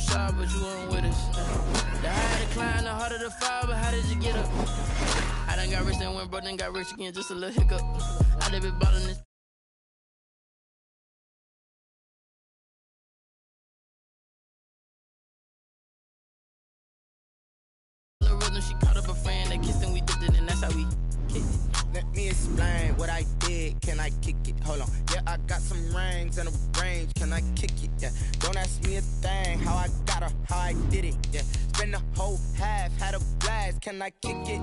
shot, but you weren't with us. The higher the climb, the harder the fall, but how did you get up? I done got rich, then went broke, then got rich again, just a little hiccup. I done been ballin' this. She caught up a friend, they kissed and we dipped it, and that's how we kicked it. Let me explain what I did. Can I kick it? Hold on. Yeah, I got some rings and a range. Can I kick it? Yeah. Don't ask me a thing. How I got her, how I did it. Yeah. Spend the whole half, had a blast. Can I kick it?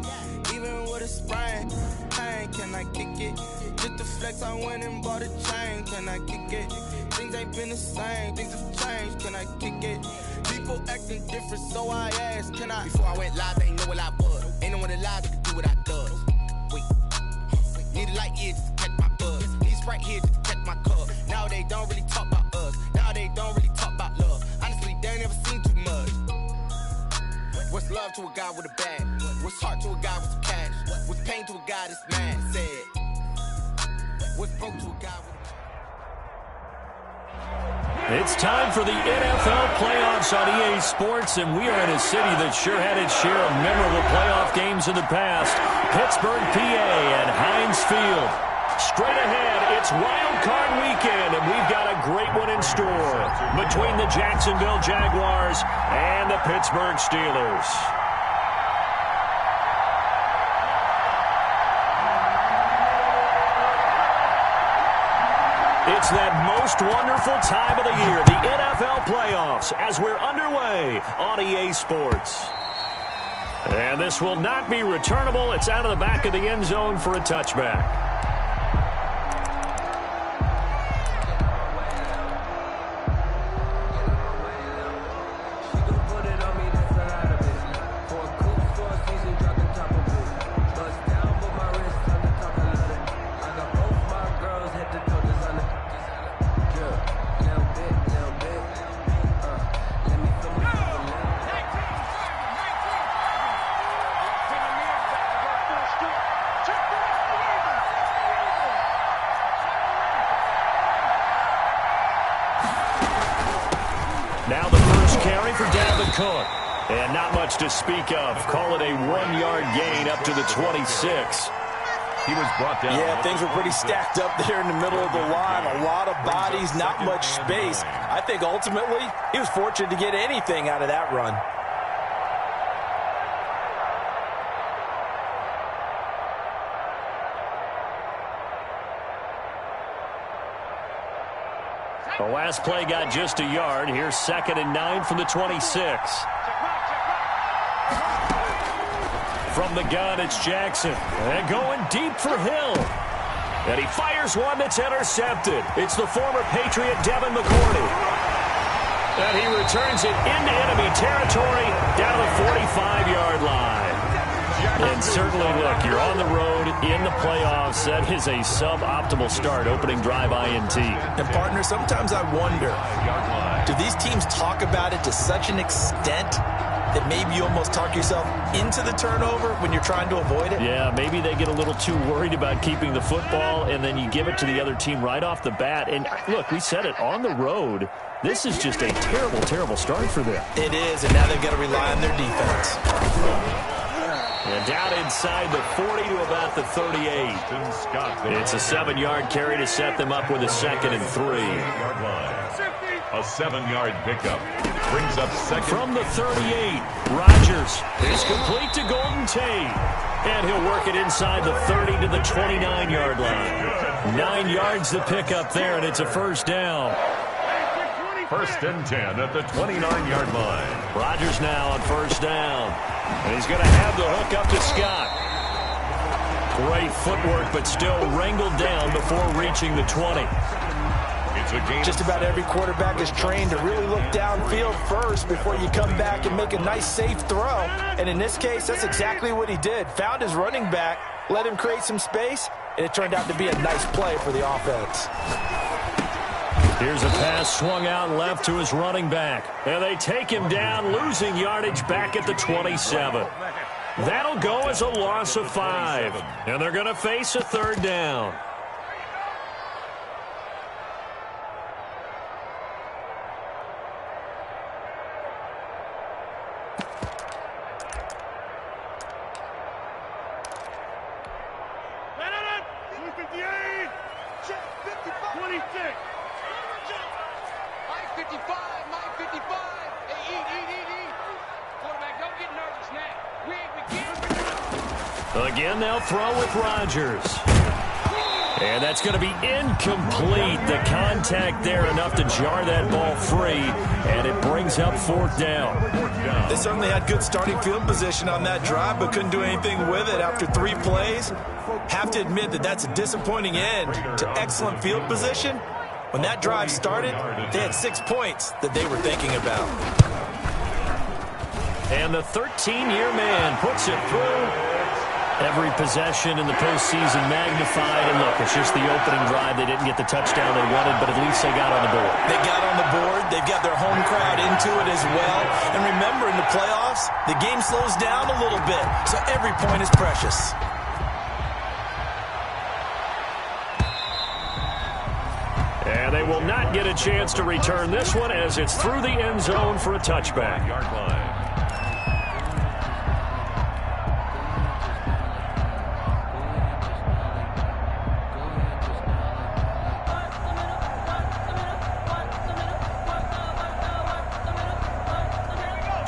Even with a sprain, pain. Can I kick it? Just to flex, I went and bought a chain. Can I kick it? Things ain't been the same. Things have changed. Can I kick it? People acting different, so I asked, can I? Before I went live, they ain't know what I was. Ain't no one alive that can do what I does. Wait. Need a light year just to catch my buzz. Need Sprite here just to catch my cup. Now they don't really talk about us. Now they don't really talk about love. Honestly, they ain't never seen too much. What's love to a guy with a bag? What's heart to a guy with some cash? What's pain to a guy that's mad? Said. What's broke to a guy with a... It's time for the NFL playoffs on EA Sports, and we are in a city that sure had its share of memorable playoff games in the past. Pittsburgh, PA, and Heinz Field. Straight ahead, it's Wild Card Weekend, and we've got a great one in store between the Jacksonville Jaguars and the Pittsburgh Steelers. It's that most wonderful time of the year, the NFL playoffs, as we're underway on EA Sports. And this will not be returnable. It's out of the back of the end zone for a touchback. Now the first carry for Dalvin Cook. And not much to speak of. Call it a 1-yard gain up to the 26. He was brought down. Yeah, things were pretty stacked up there in the middle of the line. A lot of bodies, not much space. I think ultimately he was fortunate to get anything out of that run. The last play got just a yard. Here's 2nd and 9 from the 26. From the gun, it's Jackson. And going deep for Hill. And he fires one that's intercepted. It's the former Patriot Devin McCourty. And he returns it into enemy territory down the 45-yard line. And certainly, look, you're on the road in the playoffs. That is a suboptimal start, opening drive INT. And, partner, sometimes I wonder, do these teams talk about it to such an extent that maybe you almost talk yourself into the turnover when you're trying to avoid it? Yeah, maybe they get a little too worried about keeping the football, and then you give it to the other team right off the bat. And, look, we said it, on the road, this is just a terrible, terrible start for them. It is, and now they've got to rely on their defense. And down inside the 40 to about the 38. It's a 7-yard carry to set them up with a 2nd and 3. A 7-yard pickup brings up second. From the 38, Rodgers is complete to Golden Tate. And he'll work it inside the 30 to the 29-yard line. 9 yards to pick up there, and it's a first down. 1st and 10 at the 29-yard line. Rodgers now on first down. And he's going to have the hook up to Scott. Great footwork, but still wrangled down before reaching the 20. It's a game. Just about every quarterback is trained to really look downfield first before you come back and make a nice, safe throw. And in this case, that's exactly what he did. Found his running back, let him create some space, and it turned out to be a nice play for the offense. Here's a pass swung out left to his running back. And they take him down, losing yardage back at the 27. That'll go as a loss of 5. And they're going to face a 3rd down. Again, they'll throw with Rodgers. And that's going to be incomplete. The contact there enough to jar that ball free, and it brings up 4th down. They certainly had good starting field position on that drive, but couldn't do anything with it after 3 plays. Have to admit that that's a disappointing end to excellent field position. When that drive started, they had 6 points that they were thinking about. And the 13-year man puts it through. Every possession in the postseason magnified. And look, it's just the opening drive. They didn't get the touchdown they wanted, but at least they got on the board. They got on the board. They've got their home crowd into it as well. And remember, in the playoffs, the game slows down a little bit, so every point is precious. And they will not get a chance to return this one as it's through the end zone for a touchback. Yard line.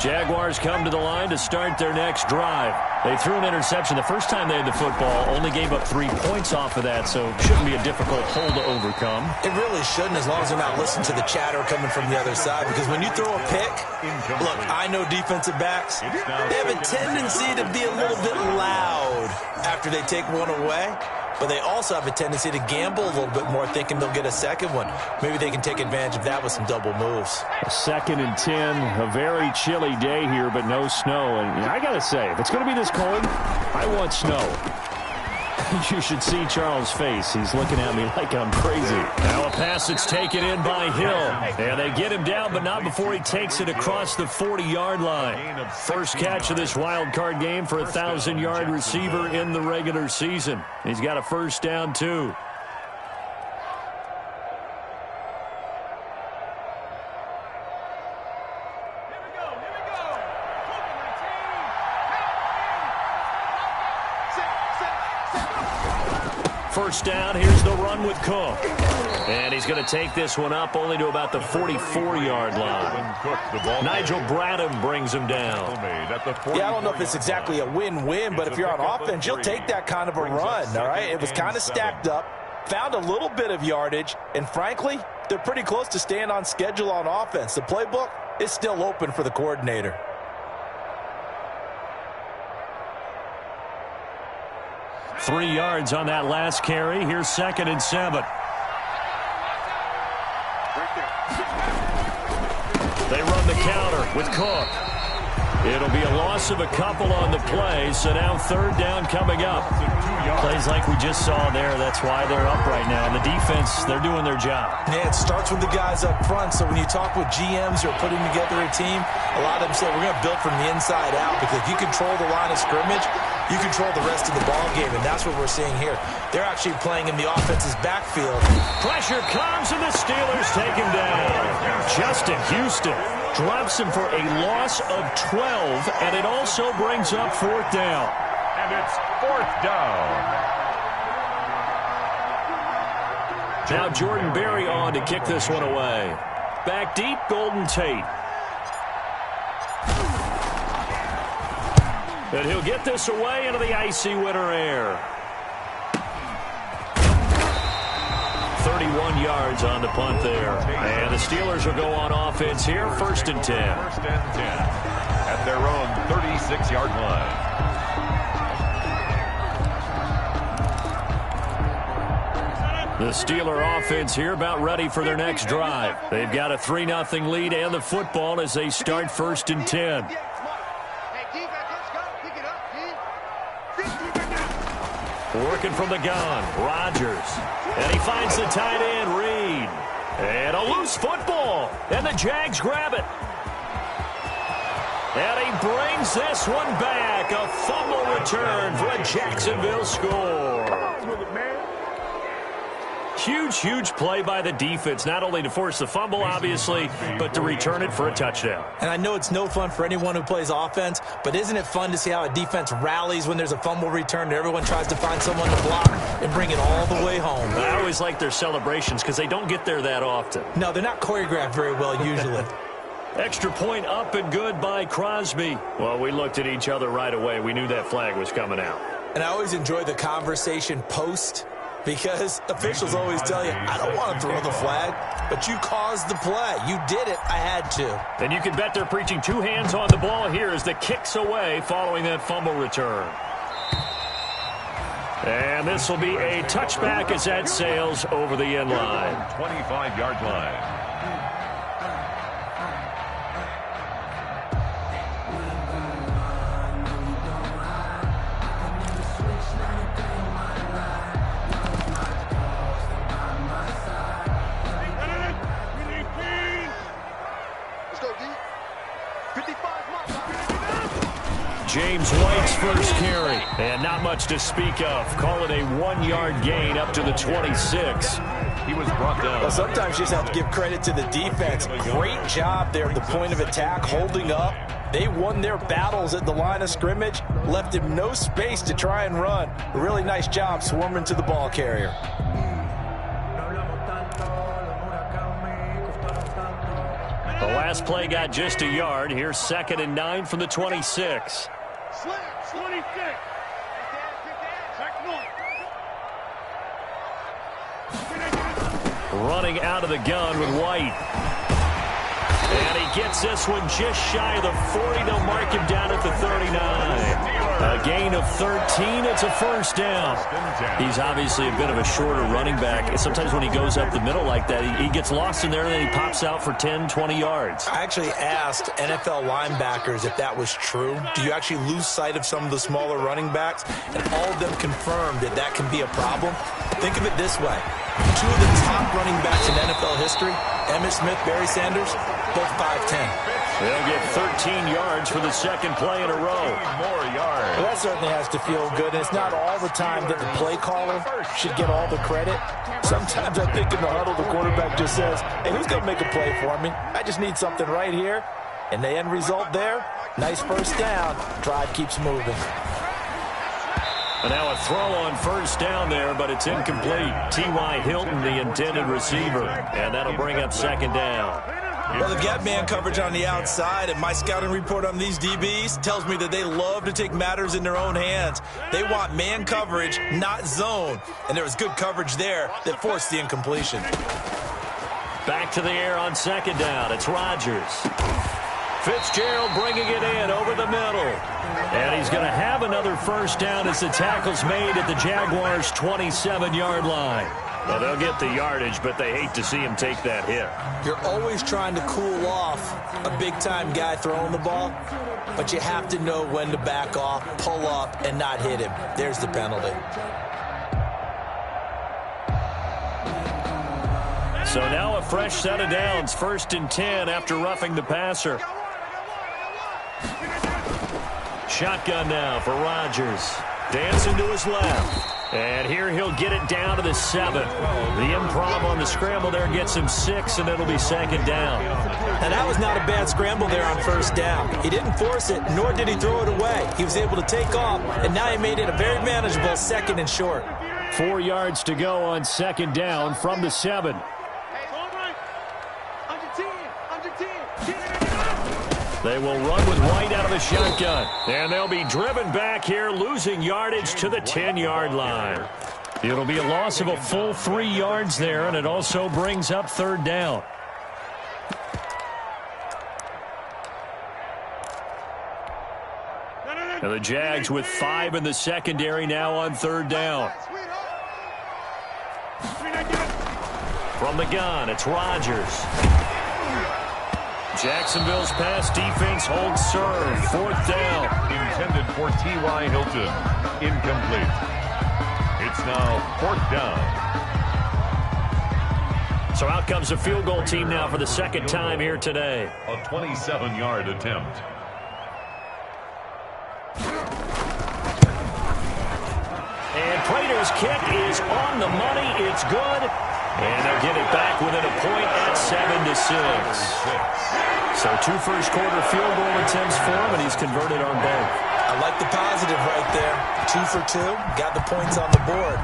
Jaguars come to the line to start their next drive. They threw an interception the first time they had the football, only gave up 3 points off of that, so it shouldn't be a difficult hole to overcome. It really shouldn't, as long as they're not listening to the chatter coming from the other side, because when you throw a pick, look, I know defensive backs, they have a tendency to be a little bit loud after they take one away. But they also have a tendency to gamble a little bit more, thinking they'll get a second one. Maybe they can take advantage of that with some double moves. 2nd and 10, a very chilly day here, but no snow. And I got to say, if it's going to be this cold, I want snow. You should see Charles' face. He's looking at me like I'm crazy. Now a pass that's taken in by Hill. And they get him down, but not before he takes it across the 40-yard line. First catch of this wild card game for a 1,000-yard receiver in the regular season. He's got a first down, too. First down, here's the run with Cook. And he's going to take this one up only to about the 44-yard line. Nigel Bradham brings him down. Yeah, I don't know if it's exactly a win-win, but if you're on offense, you'll take that kind of a run, all right? It was kind of stacked up, found a little bit of yardage, and frankly, they're pretty close to staying on schedule on offense. The playbook is still open for the coordinator. 3 yards on that last carry. Here's 2nd and 7. They run the counter with Cook. It'll be a loss of a couple on the play, so now 3rd down coming up. Plays like we just saw there. That's why they're up right now. And the defense, they're doing their job. Yeah, it starts with the guys up front. So when you talk with GMs who are putting together a team, a lot of them say we're going to build from the inside out, because if you control the line of scrimmage, you control the rest of the ball game, and that's what we're seeing here. They're actually playing in the offense's backfield. Pressure comes, and the Steelers take him down. Justin Houston drops him for a loss of 12, and it also brings up 4th down. And it's 4th down. Now Jordan Berry on to kick this one away. Back deep, Golden Tate. And he'll get this away into the icy winter air. 31 yards on the punt there. And the Steelers will go on offense here, 1st and 10. 1st and 10 at their own 36-yard line. The Steeler offense here about ready for their next drive. They've got a 3-0 lead and the football as they start 1st and 10. Working from the gun, Rodgers. And he finds the tight end, Reed. And a loose football. And the Jags grab it. And he brings this one back. A fumble return for a Jacksonville score. Huge, huge play by the defense, not only to force the fumble, obviously, but to return it for a touchdown. And I know it's no fun for anyone who plays offense, but isn't it fun to see how a defense rallies when there's a fumble return and everyone tries to find someone to block and bring it all the way home? I always like their celebrations because they don't get there that often. No, they're not choreographed very well usually. Extra point up and good by Crosby. Well, we looked at each other right away. We knew that flag was coming out. And I always enjoy the conversation post, because officials always tell you, I don't want to throw the flag, but you caused the play. You did it. I had to. And you can bet they're preaching two hands on the ball here as the kick's away following that fumble return. And this will be a touchback as that sails over the end line. 25-yard line. James White's first carry, and not much to speak of. Call it a 1-yard gain up to the 26. He was brought down. Well, sometimes you just have to give credit to the defense. Great job there at the point of attack, holding up. They won their battles at the line of scrimmage, left him no space to try and run. A really nice job swarming to the ball carrier. The last play got just a yard. Here's 2nd and 9 from the 26. Slap, 26. Running out of the gun with White. And he gets this one just shy of the 40. They'll mark him down at the 39. A gain of 13. It's a first down. He's obviously a bit of a shorter running back. Sometimes when he goes up the middle like that, he gets lost in there and then he pops out for 10, 20 yards. I actually asked NFL linebackers if that was true. Do you actually lose sight of some of the smaller running backs? And all of them confirmed that that can be a problem. Think of it this way. Two of the top running backs in NFL history, Emmitt Smith, Barry Sanders, both 5'10". They'll get 13 yards for the second play in a row. More yards. Well, that certainly has to feel good. And it's not all the time that the play caller should get all the credit. Sometimes I think in the huddle, the quarterback just says, hey, who's going to make a play for me? I just need something right here. And the end result there, nice first down. Drive keeps moving. And now a throw on first down there, but it's incomplete. T.Y. Hilton, the intended receiver. And that'll bring up 2nd down. Well, they've got man coverage on the outside, and my scouting report on these DBs tells me that they love to take matters in their own hands. They want man coverage, not zone. And there was good coverage there that forced the incompletion. Back to the air on 2nd down. It's Rodgers. Fitzgerald bringing it in over the middle. And he's going to have another first down as the tackle's made at the Jaguars' 27-yard line. Well, they'll get the yardage, but they hate to see him take that hit. You're always trying to cool off a big-time guy throwing the ball, but you have to know when to back off, pull up, and not hit him. There's the penalty. So now a fresh set of downs, 1st and 10 after roughing the passer. Shotgun now for Rodgers. Dancing to his left. And here he'll get it down to the 7. The improv on the scramble there gets him 6, and it'll be 2nd down. And that was not a bad scramble there on first down. He didn't force it, nor did he throw it away. He was able to take off, and now he made it a very manageable 2nd and short. 4 yards to go on 2nd down from the 7. They will run with White out of the shotgun. And they'll be driven back here, losing yardage to the 10-yard line. It'll be a loss of a full 3 yards there, and it also brings up 3rd down. And the Jags with 5 in the secondary now on 3rd down. From the gun, it's Rodgers. Jacksonville's pass defense holds serve. 4th down. Intended for T.Y. Hilton. Incomplete. It's now 4th down. So out comes the field goal team now for the 2nd time here today. A 27-yard attempt. And Prater's kick is on the money. It's good. And they'll get it back within a point at 7-6. So 2 first-quarter field goal attempts for him, and he's converted on both. I like the positive right there. 2 for 2, got the points on the board.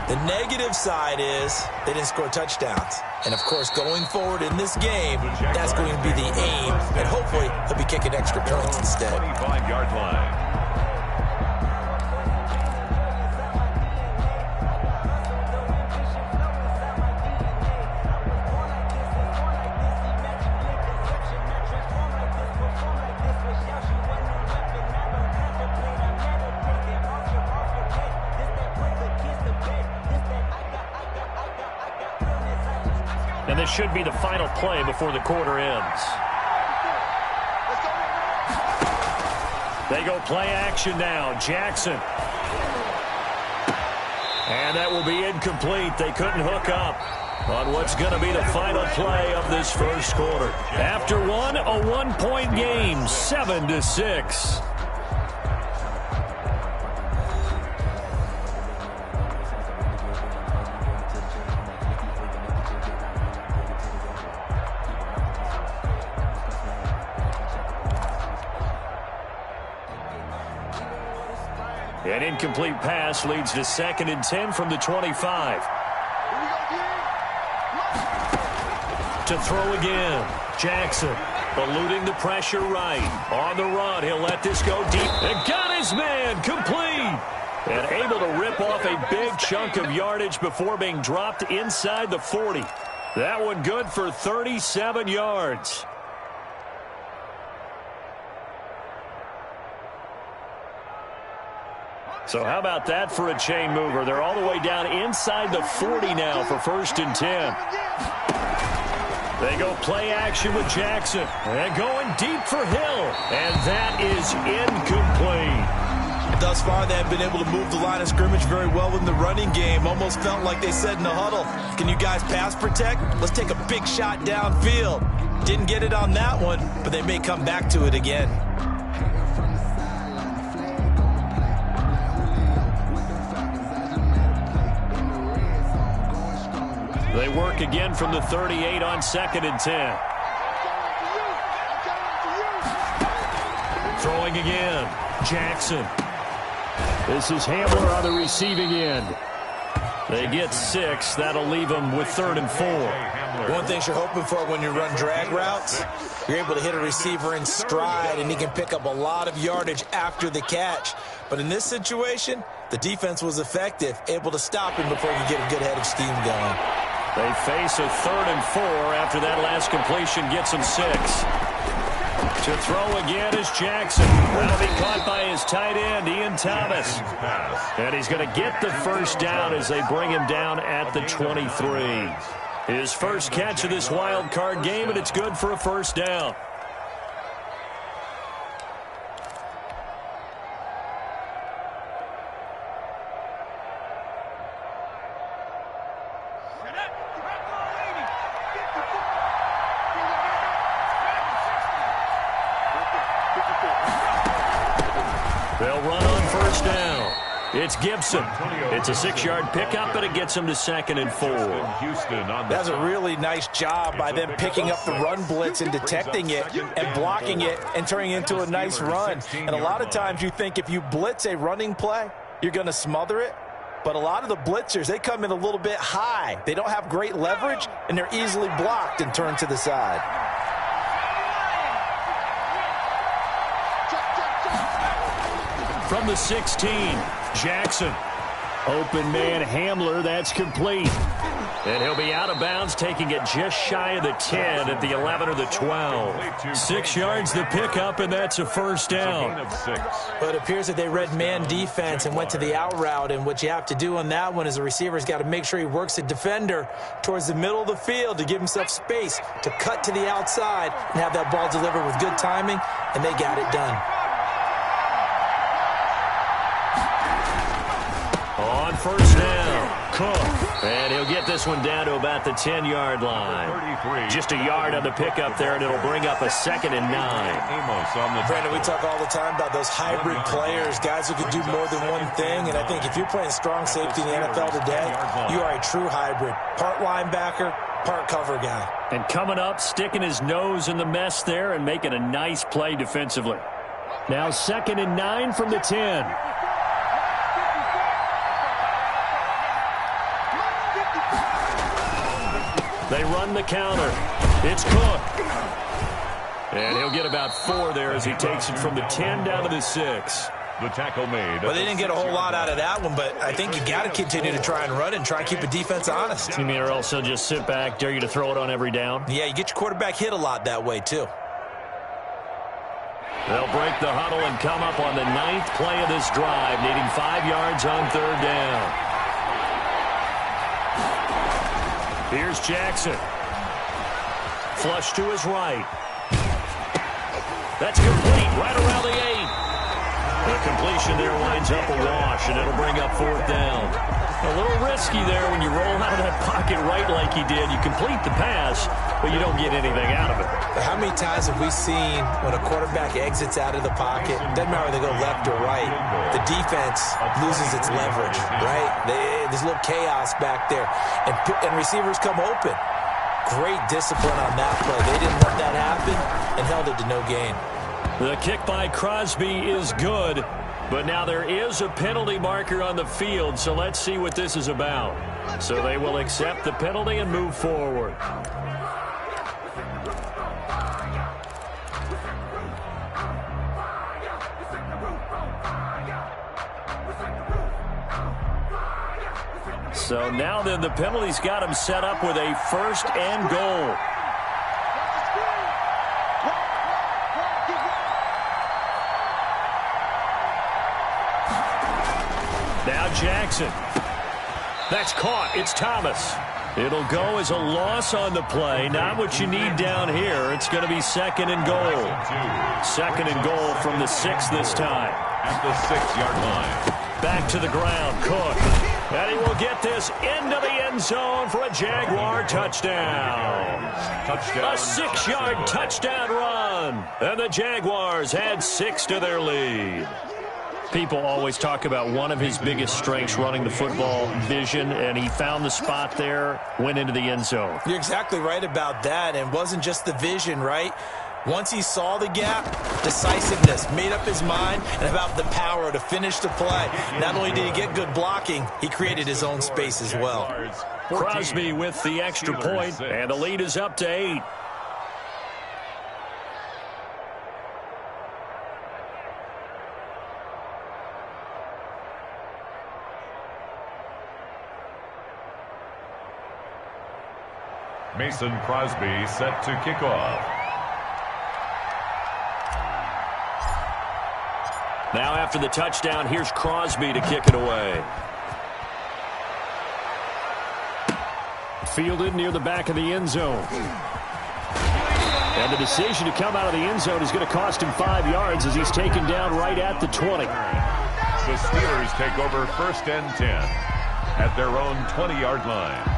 The negative side is they didn't score touchdowns. And, of course, going forward in this game, that's going to be the aim, and hopefully he'll be kicking extra points instead. 25-yard line. And this should be the final play before the quarter ends. They go play action now. Jackson. And that will be incomplete. They couldn't hook up on what's going to be the final play of this first quarter. After one, a one-point game, 7-6. An incomplete pass leads to 2nd and 10 from the 25. To throw again. Jackson eluding the pressure right. On the run, he'll let this go deep. And got his man complete. And able to rip off a big chunk of yardage before being dropped inside the 40. That one good for 37 yards. So how about that for a chain mover? They're all the way down inside the 40 now for 1st and 10. They go play action with Jackson. And going deep for Hill. And that is incomplete. Thus far, they have been able to move the line of scrimmage very well in the running game. Almost felt like they said in the huddle, can you guys pass protect? Let's take a big shot downfield. Didn't get it on that one, but they may come back to it again. They work again from the 38 on 2nd and 10. Throwing again. Jackson. This is Hamler on the receiving end. They get 6. That'll leave them with 3rd and 4. One thing you're hoping for when you run drag routes, you're able to hit a receiver in stride, and he can pick up a lot of yardage after the catch. But in this situation, the defense was effective, able to stop him before he could get a good head of steam going. They face a 3rd and 4 after that last completion gets them 6. To throw again is Jackson. That'll be caught by his tight end, Ian Thomas. And he's going to get the first down as they bring him down at the 23. His first catch of this wild card game, and it's good for a first down. They'll run on first down. It's Gibson. It's a 6-yard pickup, but it gets them to 2nd and 4. That's a really nice job by them picking up the run blitz and detecting it and blocking it and turning it into a nice run. And a lot of times you think if you blitz a running play, you're going to smother it. But a lot of the blitzers, they come in a little bit high. They don't have great leverage, and they're easily blocked and turned to the side. From the 16, Jackson. Open man Hamler, that's complete. And he'll be out of bounds, taking it just shy of the 10 at the 11 or the 12. 6 yards the pickup, and that's a first down. But it appears that they read man defense and went to the out route, and what you have to do on that one is the receiver's got to make sure he works the defender towards the middle of the field to give himself space to cut to the outside and have that ball delivered with good timing, and they got it done. On first down, Cook. And he'll get this one down to about the 10-yard line. Just a yard on the pickup there, and it'll bring up a 2nd and 9. Brandon, we talk all the time about those hybrid players, guys who can do more than one thing. And I think if you're playing strong safety in the NFL today, you are a true hybrid. Part linebacker, part cover guy. And coming up, sticking his nose in the mess there and making a nice play defensively. Now 2nd and 9 from the 10. They run the counter. It's Cook. And he'll get about 4 there as he takes it from the 10 down to the 6. The tackle made. Well, they didn't get a whole lot out of that one, but I think you got to continue to try and run and try and keep the defense honest. You mean or else they'll just sit back, dare you to throw it on every down? Yeah, you get your quarterback hit a lot that way, too. They'll break the huddle and come up on the 9th play of this drive, needing 5 yards on 3rd down. Here's Jackson. Flush to his right. That's complete right around the 8. The completion there winds up a wash, and it'll bring up 4th down. A little risky there when you roll out of that pocket right like he did. You complete the pass, but you don't get anything out of it. How many times have we seen when a quarterback exits out of the pocket, doesn't matter whether they go left or right, the defense loses its leverage, right? There's a little chaos back there, and receivers come open. Great discipline on that play. They didn't let that happen and held it to no gain. The kick by Crosby is good, but now there is a penalty marker on the field, so let's see what this is about. So they will accept the penalty and move forward. So now then the penalty's got him set up with a 1st and goal. Now Jackson. That's caught. It's Thomas. It'll go as a loss on the play. Not what you need down here. It's going to be 2nd and goal. 2nd and goal from the 6 this time. At the 6-yard line. Back to the ground. Cook. And he will get this into the end zone for a Jaguar touchdown. A 6-yard touchdown run. And the Jaguars add 6 to their lead. People always talk about one of his biggest strengths, running the football, vision, and he found the spot there, went into the end zone. You're exactly right about that, and it wasn't just the vision, right? Once he saw the gap, decisiveness, made up his mind, and about the power to finish the play. Not only did he get good blocking, he created his own space as well. Crosby with the extra point, and the lead is up to 8. Mason Crosby set to kick off. Now after the touchdown, here's Crosby to kick it away. Fielded near the back of the end zone. And the decision to come out of the end zone is going to cost him 5 yards as he's taken down right at the 20. The Steelers take over 1st and 10 at their own 20-yard line.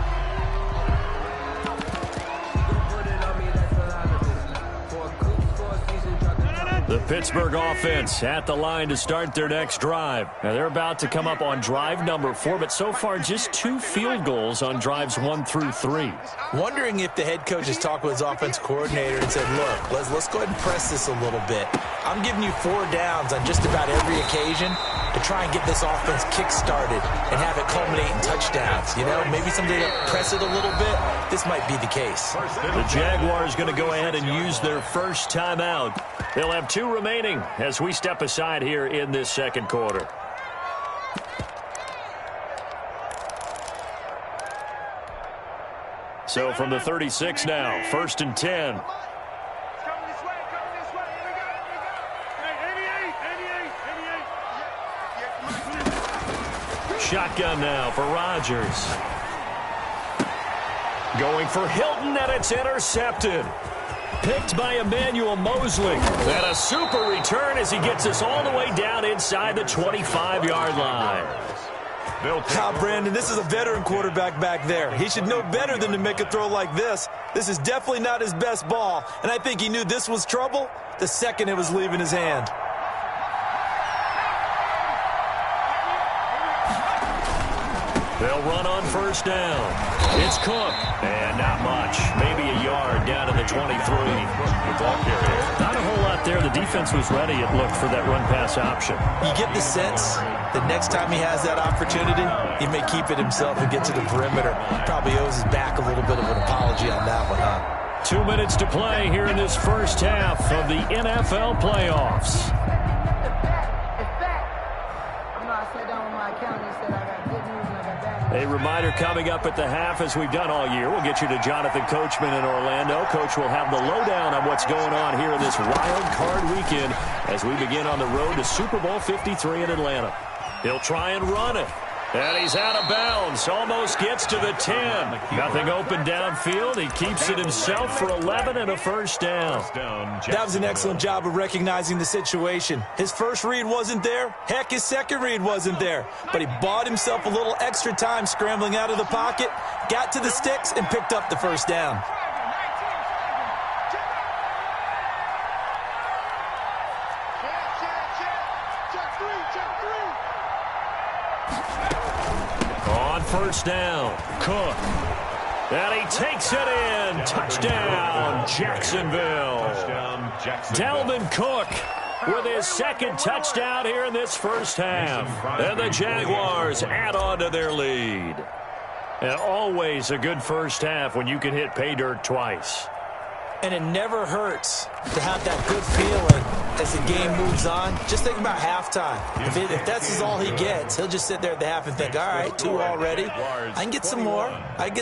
The Pittsburgh offense at the line to start their next drive. Now they're about to come up on drive number 4, but so far just 2 field goals on drives 1 through 3. Wondering if the head coach has talked with his offense coordinator and said, look, let's go ahead and press this a little bit. I'm giving you 4 downs on just about every occasion to try and get this offense kick-started and have it culminate in touchdowns. You know, maybe someday to press it a little bit. This might be the case. The Jaguars going to go ahead and use their first timeout. They'll have 2 remaining as we step aside here in this 2nd quarter. So from the 36 now, 1st and 10. Shotgun now for Rodgers. Going for Hilton, and it's intercepted. Picked by Emmanuel Mosley. And a super return as he gets us all the way down inside the 25-yard line. Brandon, this is a veteran quarterback back there. He should know better than to make a throw like this. This is definitely not his best ball, and I think he knew this was trouble the second it was leaving his hand. They'll run on 1st down. It's Cook, and not much. Maybe a yard down to the 23. Not a whole lot there. The defense was ready, it looked, for that run-pass option. You get the sense that next time he has that opportunity, he may keep it himself and get to the perimeter. Probably owes his back a little bit of an apology on that one, huh? 2 minutes to play here in this first half of the NFL playoffs. A reminder coming up at the half, as we've done all year. We'll get you to Jonathan Coachman in Orlando. Coach will have the lowdown on what's going on here in this wild card weekend as we begin on the road to Super Bowl 53 in Atlanta. He'll try and run it. And he's out of bounds. Almost gets to the 10. Nothing open downfield. He keeps it himself for 11 and a first down. That was an excellent job of recognizing the situation. His first read wasn't there. Heck, his second read wasn't there. But he bought himself a little extra time scrambling out of the pocket, got to the sticks, and picked up the first down. On first down, Cook. And he takes it in. Touchdown, Jacksonville. Dalvin Cook with his second touchdown here in this first half. And the Jaguars add on to their lead. And always a good first half when you can hit pay dirt twice. And it never hurts to have that good feeling as the game moves on. Just think about halftime. If that's all he gets, he'll just sit there at the half and think, all right, 2 already. I can get some more. And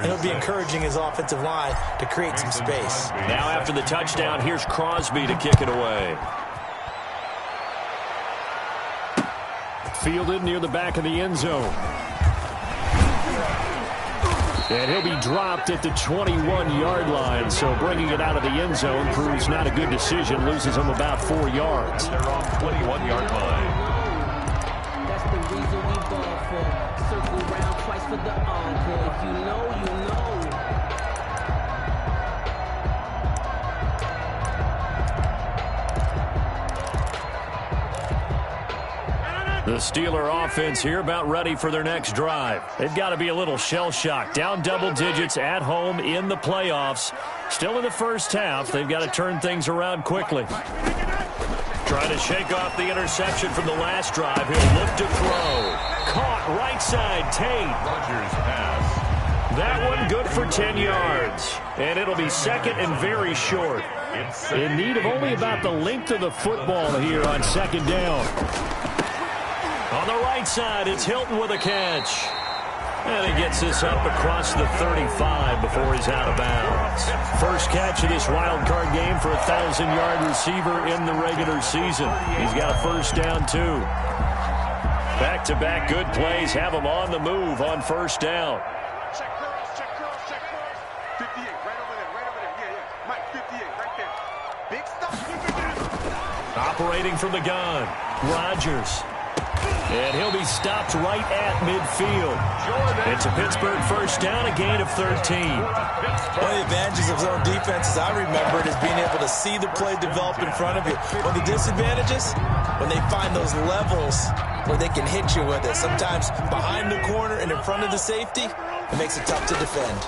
it'll be encouraging his offensive line to create some space. Now after the touchdown, here's Crosby to kick it away. Fielded near the back of the end zone. And he'll be dropped at the 21-yard line, so bringing it out of the end zone proves not a good decision, loses him about 4 yards. They're on 21-yard line. That's the reason we ball for. Circle round twice for the encore. If you know, you know. The Steeler offense here about ready for their next drive. They've got to be a little shell-shocked. Down double digits at home in the playoffs. Still in the first half. They've got to turn things around quickly. Trying to shake off the interception from the last drive. He'll look to throw. Caught right side. Tate. Rodgers pass. That one good for 10 yards. And it'll be second and very short. In need of only about the length of the football here on second down. On the right side, it's Hilton with a catch. And he gets this up across the 35 before he's out of bounds. First catch of this wild card game for a 1,000-yard receiver in the regular season. He's got a first down, too. Back-to-back good plays have him on the move on first down. Check curls. 58, right over there. Yeah. Mike, 58, right there. Big stuff. Operating from the gun, Rodgers. And he'll be stopped right at midfield. It's a Pittsburgh first down, a gain of 13. One of the advantages of zone defense, as I remember it, is being able to see the play develop in front of you. One of the disadvantages, when they find those levels where they can hit you with it. Sometimes behind the corner and in front of the safety, it makes it tough to defend.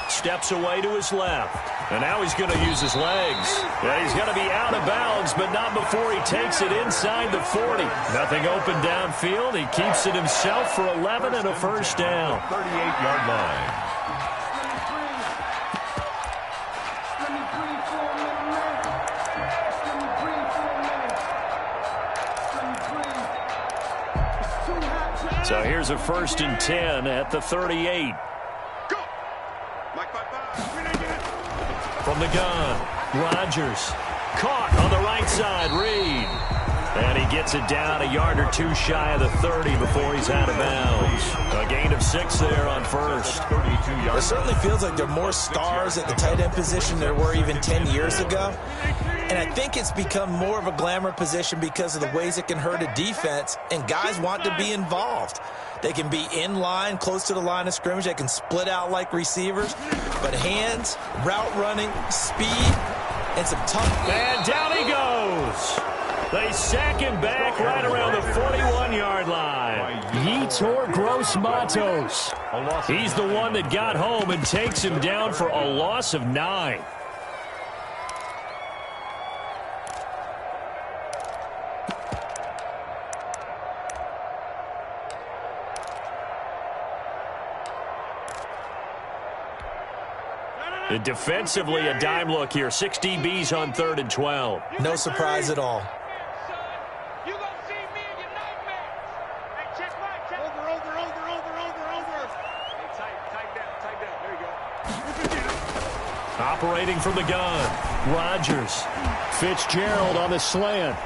Steps away to his left. And now he's going to use his legs. And he's going to be out of bounds, but not before he takes it inside the 40. Nothing open downfield. He keeps it himself for 11 and a first down. 38-yard line. So here's a first and 10 at the 38. From the gun, Rodgers. Caught on the right side, Reed. And he gets it down a yard or two shy of the 30 before he's out of bounds. A gain of 6 there on first. It certainly feels like there are more stars at the tight end position than there were even 10 years ago. And I think it's become more of a glamour position because of the ways it can hurt a defense, and guys want to be involved. They can be in line, close to the line of scrimmage. They can split out like receivers. But hands, route running, speed, and some tough... And down he goes. They sack him back right around the 41-yard line. Yetur Gross-Matos. He's the one that got home and takes him down for a loss of 9. And defensively, a dime look here. 6 DBs on 3rd and 12. No surprise at all. You gonna see me in your nightmares. Hey, check right. Over. Hey, tight down. There you go. Operating from the gun, Rodgers. Fitzgerald on the slant.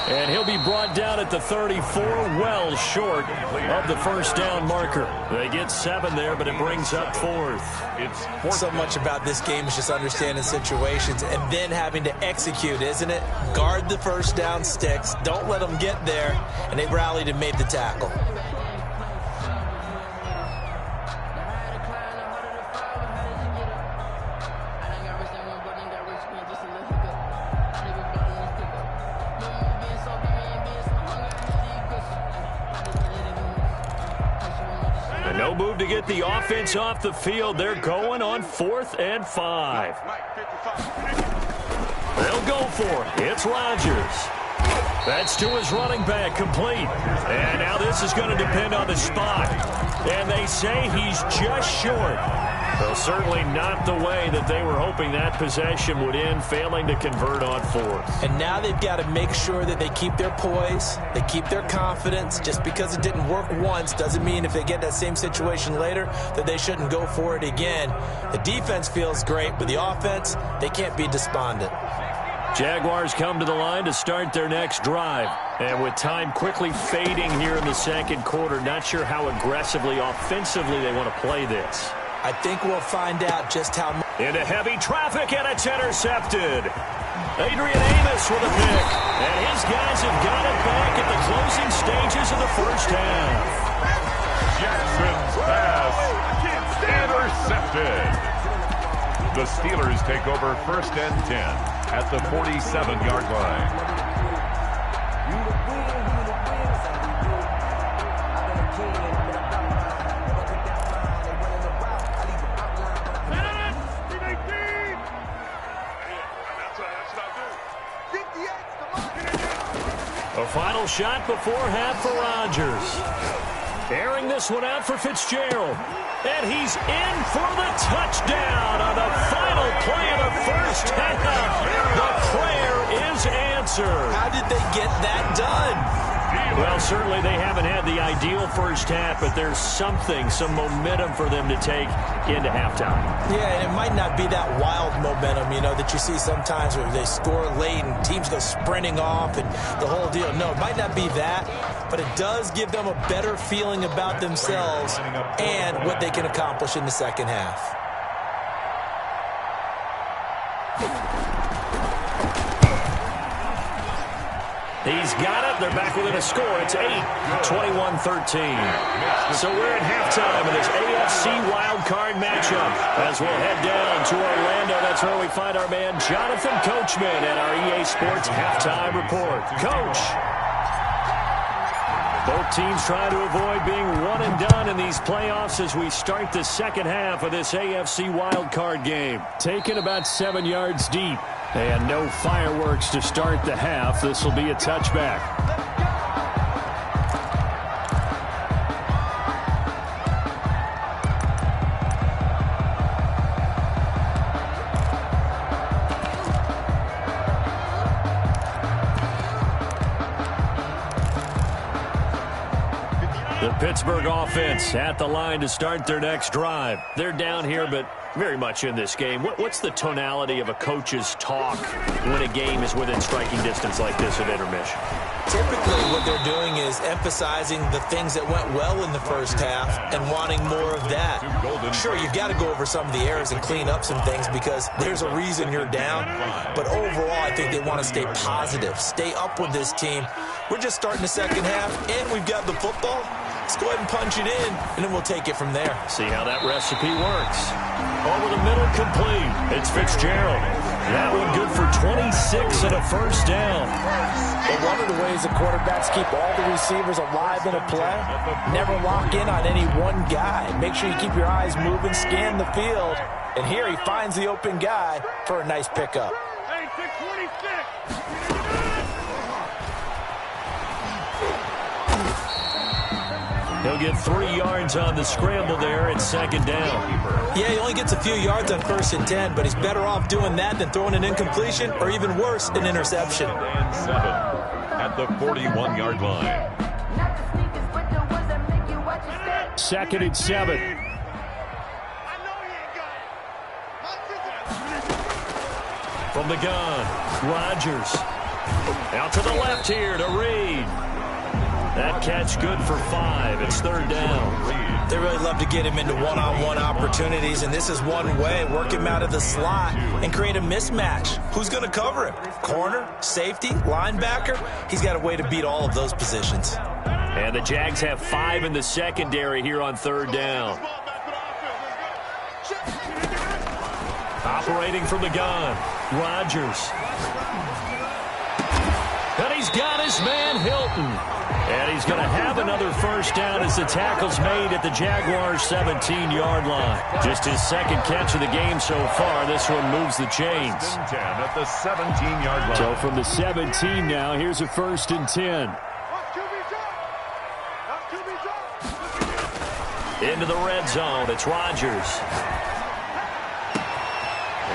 And he'll be brought down at the 34, well short of the first down marker. They get 7 there, but it brings up 4th. It's so much about this game is just understanding situations and then having to execute, isn't it? Guard the first down sticks. Don't let them get there. And they rallied and made the tackle. No move to get the offense off the field. They're going on 4th and 5. They'll go for it. It's Rodgers. That's to his running back, complete. And now this is going to depend on the spot. And they say he's just short. Well, certainly not the way that they were hoping that possession would end, failing to convert on 4th. And now they've got to make sure that they keep their poise, they keep their confidence. Just because it didn't work once doesn't mean if they get that same situation later that they shouldn't go for it again. The defense feels great, but the offense, they can't be despondent. Jaguars come to the line to start their next drive. And with time quickly fading here in the second quarter, not sure how aggressively, offensively they want to play this. I think we'll find out just how much. Into heavy traffic, and it's intercepted. Adrian Amos with a pick. And his guys have got it back at the closing stages of the first half. Jackson's pass intercepted. The Steelers take over 1st and 10 at the 47-yard line. A final shot before half for Rodgers. Airing this one out for Fitzgerald. And he's in for the touchdown on the final play of the first half. The prayer is answered. How did they get that done? Well, certainly they haven't had the ideal first half, but there's something, some momentum for them to take into halftime. Yeah, and it might not be that wild momentum, you know, that you see sometimes where they score late and teams go sprinting off and the whole deal. No, it might not be that, but it does give them a better feeling about themselves and what they can accomplish in the second half. He's got it. They're back within a score. It's 8, 21-13. So we're at halftime of this AFC wildcard matchup. As we'll head down to Orlando, that's where we find our man Jonathan Coachman at our EA Sports Halftime Report. Coach. Both teams trying to avoid being one and done in these playoffs as we start the second half of this AFC wildcard game. Taken about 7 yards deep. And no fireworks to start the half. This will be a touchback. The Pittsburgh offense at the line to start their next drive. They're down here, but very much in this game. What's the tonality of a coach's talk when a game is within striking distance like this at intermission? Typically, what they're doing is emphasizing the things that went well in the first half and wanting more of that. Sure, you've got to go over some of the errors and clean up some things because there's a reason you're down. But overall, I think they want to stay positive, stay up with this team. We're just starting the second half, and we've got the football. Let's go ahead and punch it in, and then we'll take it from there. See how that recipe works. Over the middle, complete. It's Fitzgerald. That one good for 26 and a first down. But one of the ways the quarterbacks keep all the receivers alive in a play, never lock in on any one guy. Make sure you keep your eyes moving, scan the field. And here he finds the open guy for a nice pickup. Hey, 626. He'll get 3 yards on the scramble there at second down. Yeah, he only gets a few yards on 1st and 10, but he's better off doing that than throwing an incompletion or even worse, an interception. And 7 at the 41-yard line. 2nd and 7. From the gun, Rodgers. Out to the left here to Reed. That catch good for 5. It's third down. They really love to get him into one-on-one opportunities, and this is one way. Work him out of the slot and create a mismatch. Who's going to cover him? Corner, safety, linebacker? He's got a way to beat all of those positions. And the Jags have 5 in the secondary here on third down. Operating from the gun, Rodgers. And he's got his man, Hilton. And he's going to have another first down as the tackle's made at the Jaguars' 17-yard line. Just his second catch of the game so far. This one moves the chains. 10 at the 17-yard line. So from the 17 now, here's a 1st and 10. Into the red zone, it's Rodgers.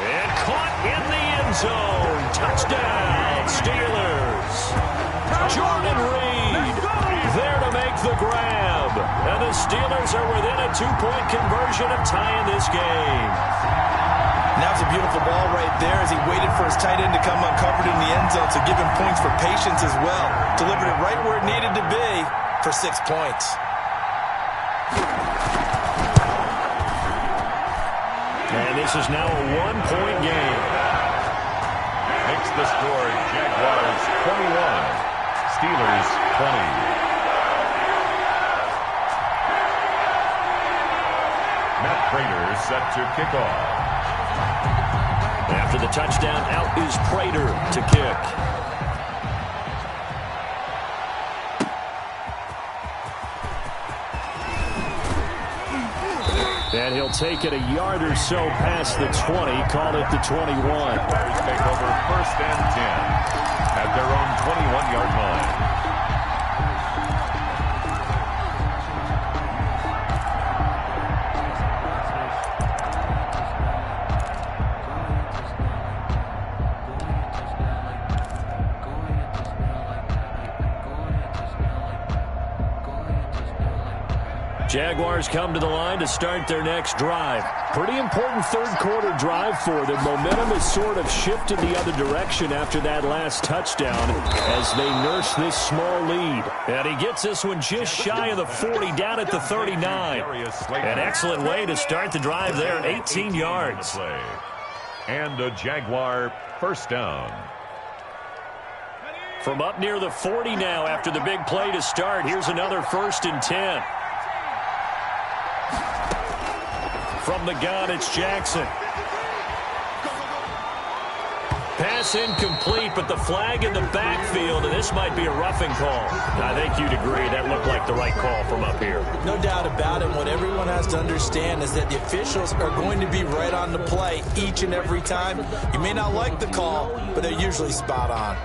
And caught in the end zone. Touchdown, Steelers. Jordan Reed there to make the grab. And the Steelers are within a 2-point conversion of tying this game. That was a beautiful ball right there as he waited for his tight end to come uncovered in the end zone to give him points for patience as well. Delivered it right where it needed to be for 6 points. And this is now a 1-point game. Makes the score Jaguars 21, Steelers 20. Matt Prater set to kick off. After the touchdown, out is Prater to kick. And he'll take it a yard or so past the 20, call it the 21. Jaguars take over 1st and 10 at their own 21-yard line. Jaguars come to the line to start their next drive. Pretty important third-quarter drive for them. Momentum has sort of shifted the other direction after that last touchdown as they nurse this small lead. And he gets this one just shy of the 40, down at the 39. An excellent way to start the drive there, 18 yards. And a Jaguar first down. From up near the 40 now after the big play to start, here's another 1st and 10. From the gun, it's Jackson. Pass incomplete, but the flag in the backfield, and this might be a roughing call. I think you'd agree that looked like the right call from up here. No doubt about it. What everyone has to understand is that the officials are going to be right on the play each and every time. You may not like the call, but they're usually spot on.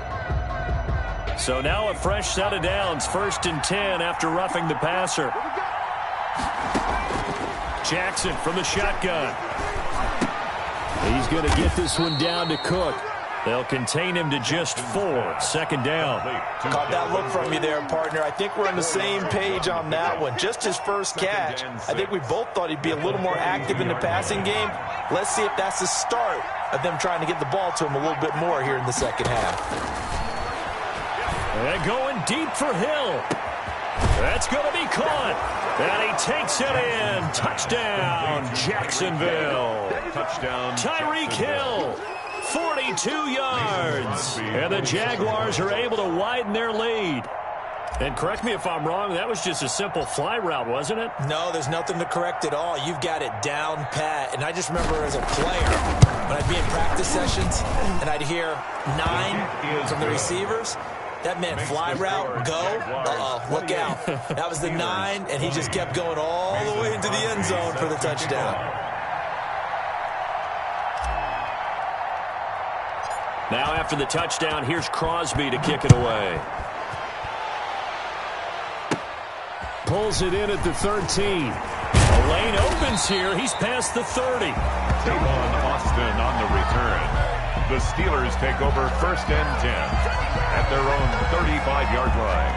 So now a fresh set of downs, 1st and 10 after roughing the passer. Jackson from the shotgun. He's going to get this one down to Cook. They'll contain him to just 4. 2nd down. Caught that look from you there, partner. I think we're on the same page on that one. Just his first catch. I think we both thought he'd be a little more active in the passing game. Let's see if that's the start of them trying to get the ball to him a little bit more here in the second half. And going deep for Hill. That's going to be caught. And he takes it in. Touchdown, Jacksonville. Touchdown, Tyreek Hill, 42 yards. And the Jaguars are able to widen their lead. And correct me if I'm wrong, that was just a simple fly route, wasn't it? No, there's nothing to correct at all. You've got it down pat. And I just remember as a player, when I'd be in practice sessions, and I'd hear 9 from the receivers, that meant fly route, go, look out. That was the 9, and he just kept going all the way into the end zone for the touchdown. Now after the touchdown, here's Crosby to kick it away. Pulls it in at the 13. A lane opens here. He's past the 30. Tavon Austin on the return. The Steelers take over 1st and 10 at their own 35-yard line.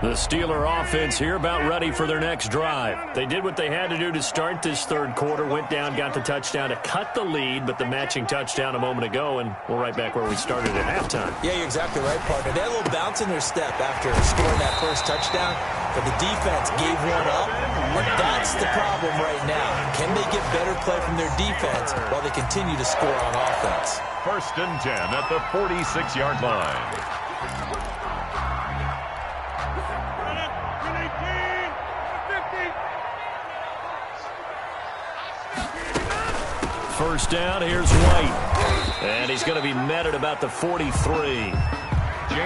The Steeler offense here about ready for their next drive. They did what they had to do to start this third quarter, went down, got the touchdown to cut the lead, but the matching touchdown a moment ago, and we're right back where we started at halftime. Yeah, you're exactly right, partner. They had a little bounce in their step after scoring that first touchdown, but the defense gave one up, and that's the problem right now. Can they get better play from their defense while they continue to score on offense? 1st and 10 at the 46-yard line. First down, here's White. And he's going to be met at about the 43.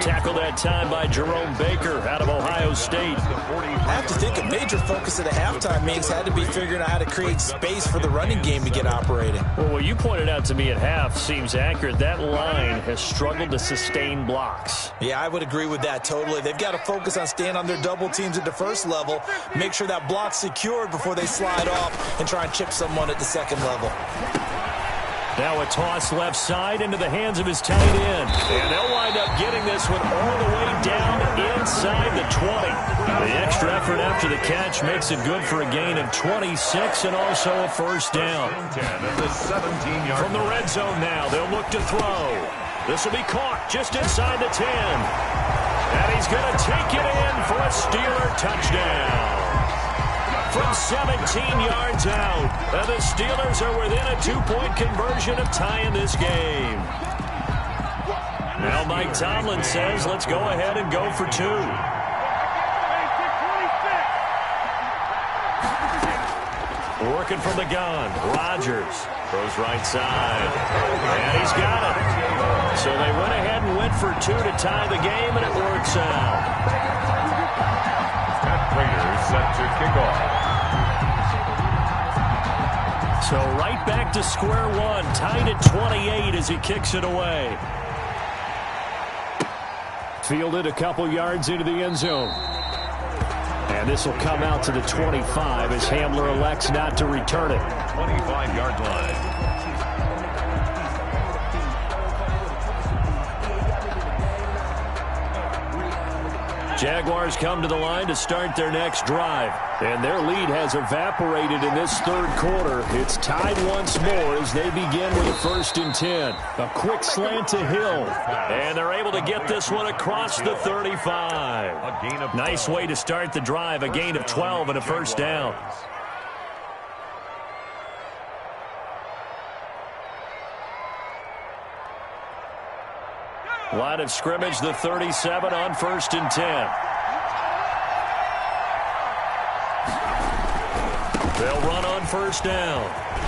Tackled that time by Jerome Baker out of Ohio State. I have to think a major focus at the halftime meetings had to be figuring out how to create space for the running game to get operating. Well, what you pointed out to me at half seems accurate. That line has struggled to sustain blocks. Yeah, I would agree with that totally. They've got to focus on staying on their double teams at the first level, make sure that block's secured before they slide off and try and chip someone at the second level. Now a toss left side into the hands of his tight end. And they'll wind up getting this one all the way down inside the 20. The extra effort after the catch makes it good for a gain of 26 and also a first down. 10 at the 17-yard From the red zone now, they'll look to throw. This will be caught just inside the 10. And he's going to take it in for a Steeler touchdown. From 17 yards out, and the Steelers are within a 2-point conversion of tying this game. Now Mike Tomlin says, let's go ahead and go for 2. Working from the gun, Rodgers throws right side, and he's got it. So they went ahead and went for 2 to tie the game, and it works out. Raiders set to kick off. So right back to square one, tied at 28 as he kicks it away. Fielded a couple yards into the end zone. And this will come out to the 25 as Hamler elects not to return it. 25-yard line. Jaguars come to the line to start their next drive. And their lead has evaporated in this third quarter. It's tied once more as they begin with a 1st and 10. A quick slant to Hill. And they're able to get this one across the 35. Nice way to start the drive. A gain of 12 and a first down. Line of scrimmage, the 37 on 1st and 10. They'll run on first down.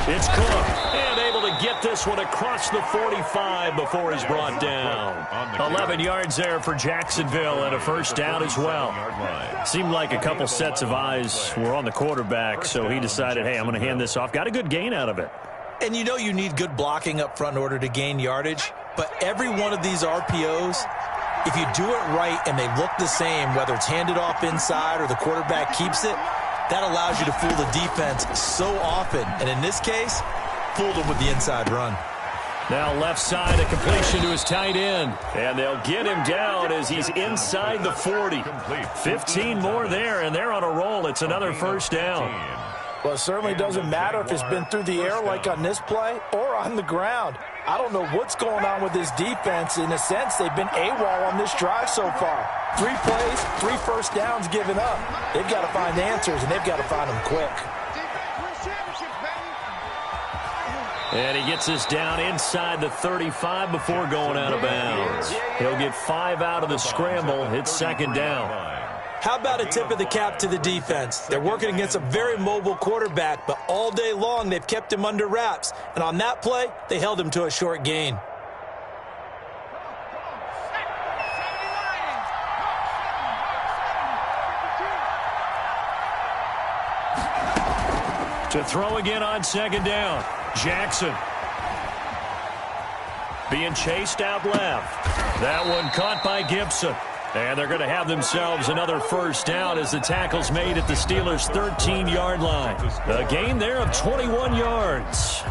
It's Cook, and able to get this one across the 45 before he's brought down. 11 yards there for Jacksonville, and a first down as well. Seemed like a couple sets of eyes were on the quarterback, so he decided, hey, I'm going to hand this off. Got a good gain out of it. And you know you need good blocking up front in order to gain yardage. But every one of these RPOs, if you do it right and they look the same, whether it's handed off inside or the quarterback keeps it, that allows you to fool the defense so often. And in this case, fooled them with the inside run. Now left side, a completion to his tight end. And they'll get him down as he's inside the 40. 15 more there, and they're on a roll. It's another first down. Well, it certainly doesn't matter if it's been through the air like on this play or on the ground. I don't know what's going on with this defense. In a sense, they've been AWOL on this drive so far. 3 plays, 3 first downs given up. They've got to find answers, and they've got to find them quick. And he gets us down inside the 35 before going out of bounds. He'll get 5 out of the scramble. It's 2nd down. How about a tip of the cap to the defense? They're working against a very mobile quarterback, but all day long they've kept him under wraps. And on that play, they held him to a short gain. To throw again on 2nd down. Jackson. Being chased out left. That one caught by Gibson. And they're going to have themselves another first down as the tackle's made at the Steelers' 13-yard line. A gain there of 21 yards.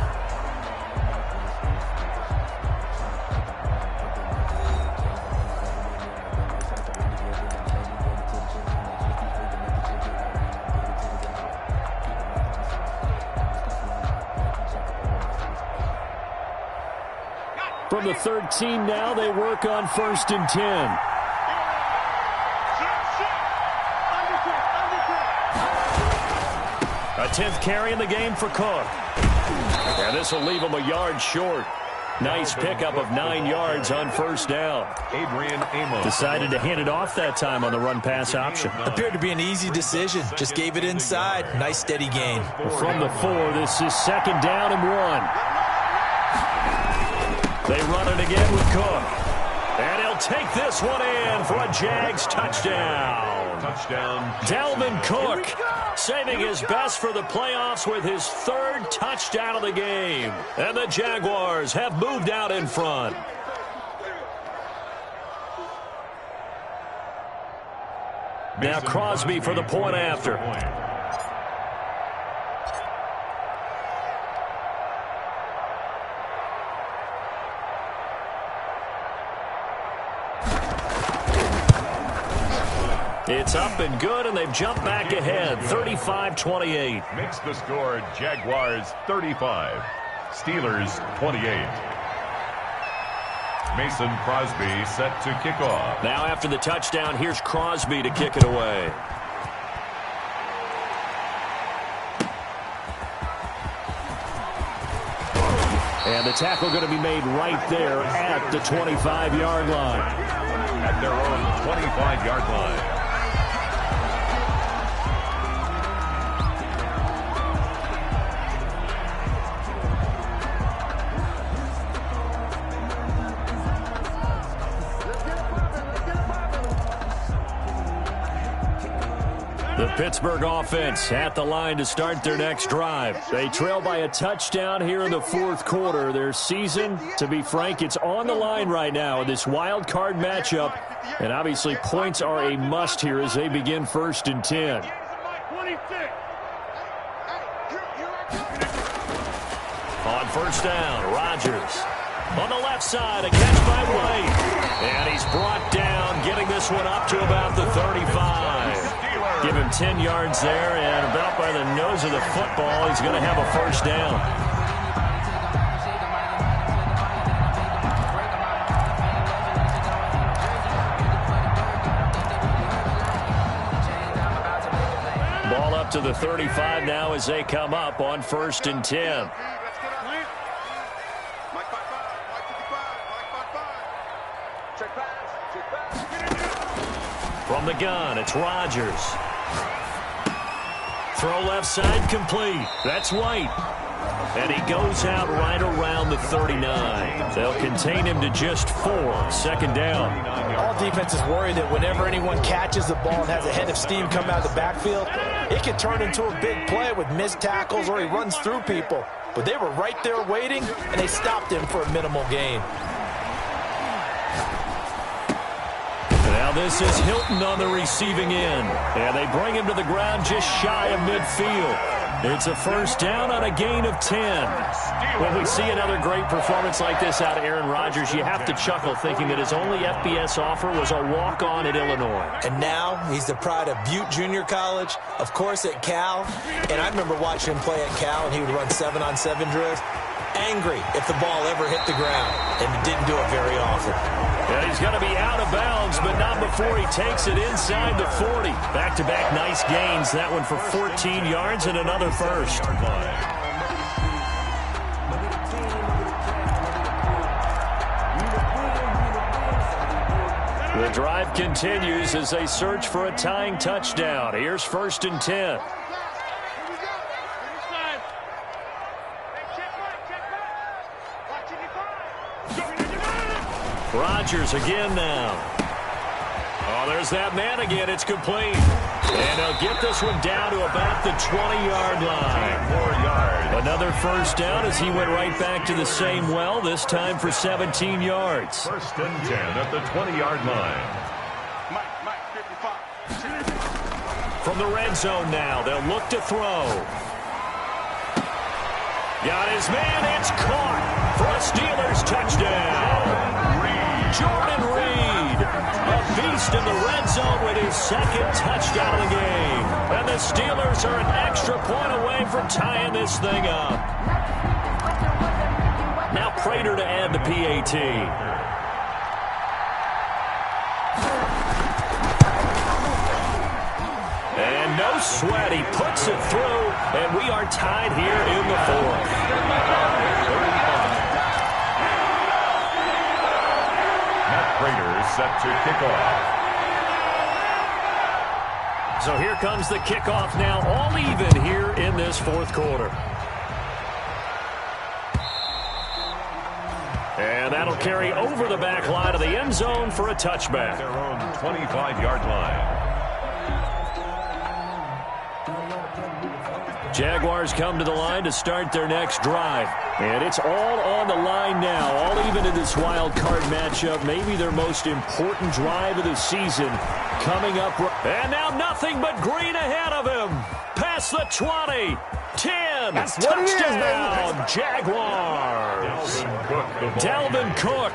From the 13 now, they work on 1st and 10. A 10th carry in the game for Cook. And this will leave him a yard short. Nice pickup of 9 yards on 1st down. Adrian Amos decided to hand it off that time on the run-pass option. Appeared to be an easy decision. Just gave it inside. Nice steady gain. From the 4, this is 2nd down and 1. They run it again with Cook. And he'll take this one in for a Jags touchdown. Dalvin Cook saving his best for the playoffs with his 3rd touchdown of the game. And the Jaguars have moved out in front. Now Crosby for the point after. It's up and good, and they've jumped back ahead, 35-28. Makes the score Jaguars 35, Steelers 28. Mason Crosby set to kick off. Now after the touchdown, here's Crosby to kick it away. And the tackle going to be made right there at the 25-yard line. At their own 25-yard line. The Pittsburgh offense at the line to start their next drive. They trail by a touchdown here in the 4th quarter. Their season, to be frank, it's on the line right now in this wild card matchup. And obviously points are a must here as they begin 1st and 10. On 1st down, Rodgers. On the left side, a catch by White. And he's brought down, getting this one up to about the 35. Give him 10 yards there, and about by the nose of the football, he's going to have a 1st down. Ball up to the 35 now as they come up on 1st and 10. From the gun, it's Rodgers. Throw left side complete. That's White. And he goes out right around the 39. They'll contain him to just 4. 2nd down. All defenses worry that whenever anyone catches the ball and has a head of steam come out of the backfield, it can turn into a big play with missed tackles or he runs through people. But they were right there waiting, and they stopped him for a minimal gain. Now this is Hilton on the receiving end. And they bring him to the ground just shy of midfield. It's a 1st down on a gain of 10. When we see another great performance like this out of Aaron Rodgers, you have to chuckle thinking that his only FBS offer was a walk-on at Illinois. And now he's the pride of Butte Junior College, of course at Cal. And I remember watching him play at Cal, and he would run 7-on-7 drills. Angry if the ball ever hit the ground, and he didn't do it very often. Yeah, he's going to be out of bounds, but not before he takes it inside the 40. Back-to-back nice gains. That one for 14 yards and another 1st. The drive continues as they search for a tying touchdown. Here's 1st and 10. Rodgers again now. Oh, there's that man again. It's complete. And they'll get this one down to about the 20-yard line. 4 yards. Another 1st down as he went right back to the same well, this time for 17 yards. 1st and 10 at the 20-yard line. From the red zone now, they'll look to throw. Got his man. It's caught for a Steelers touchdown. Jordan Reed, a beast in the red zone with his 2nd touchdown of the game. And the Steelers are an extra point away from tying this thing up. Now Prater to add the PAT. And no sweat. He puts it through, and we are tied here in the fourth. Matt Prater set to kick off. So here comes the kickoff now, all even here in this fourth quarter. And that'll carry over the back line of the end zone for a touchback. Their own 25-yard line. Jaguars come to the line to start their next drive. And it's all on the line now, all even in this wild card matchup. Maybe their most important drive of the season coming up. And now nothing but green ahead of him. Past the 20, 10, touchdown, Jaguars. Dalvin Cook,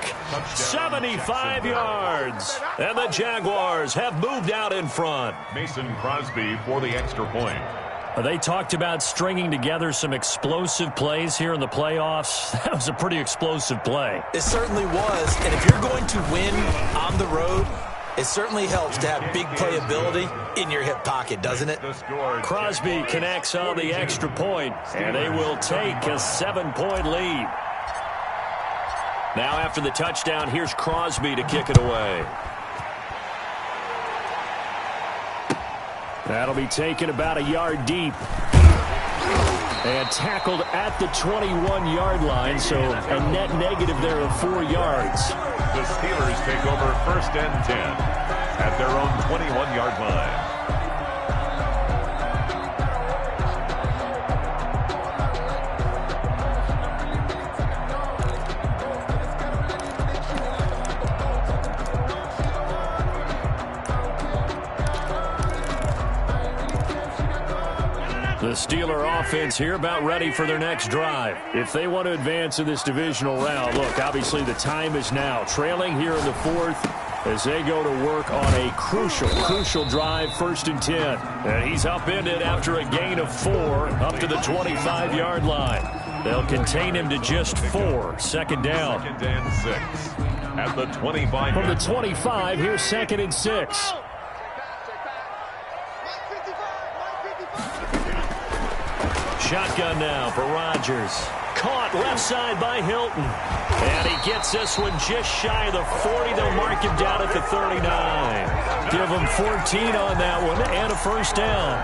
75 yards. And the Jaguars have moved out in front. Mason Crosby for the extra point. They talked about stringing together some explosive plays here in the playoffs. That was a pretty explosive play. It certainly was. And if you're going to win on the road, it certainly helps to have big playability in your hip pocket, doesn't it? Crosby connects on the extra point, and they will take a 7-point lead. Now after the touchdown, here's Crosby to kick it away. That'll be taken about a yard deep. And tackled at the 21-yard line, so a net negative there of 4 yards. The Steelers take over 1st and 10 at their own 21-yard line. The Steeler offense here about ready for their next drive. If they want to advance in this divisional round, look, obviously the time is now. Trailing here in the fourth as they go to work on a crucial drive, 1st and 10. And he's upended after a gain of 4 up to the 25-yard line. They'll contain him to just 4. 2nd down. 2nd and 6 at the 25. From the 25, here's 2nd and 6. Shotgun now for Rodgers. Caught left side by Hilton. And he gets this one just shy of the 40. They'll mark him down at the 39. Give him 14 on that one and a 1st down.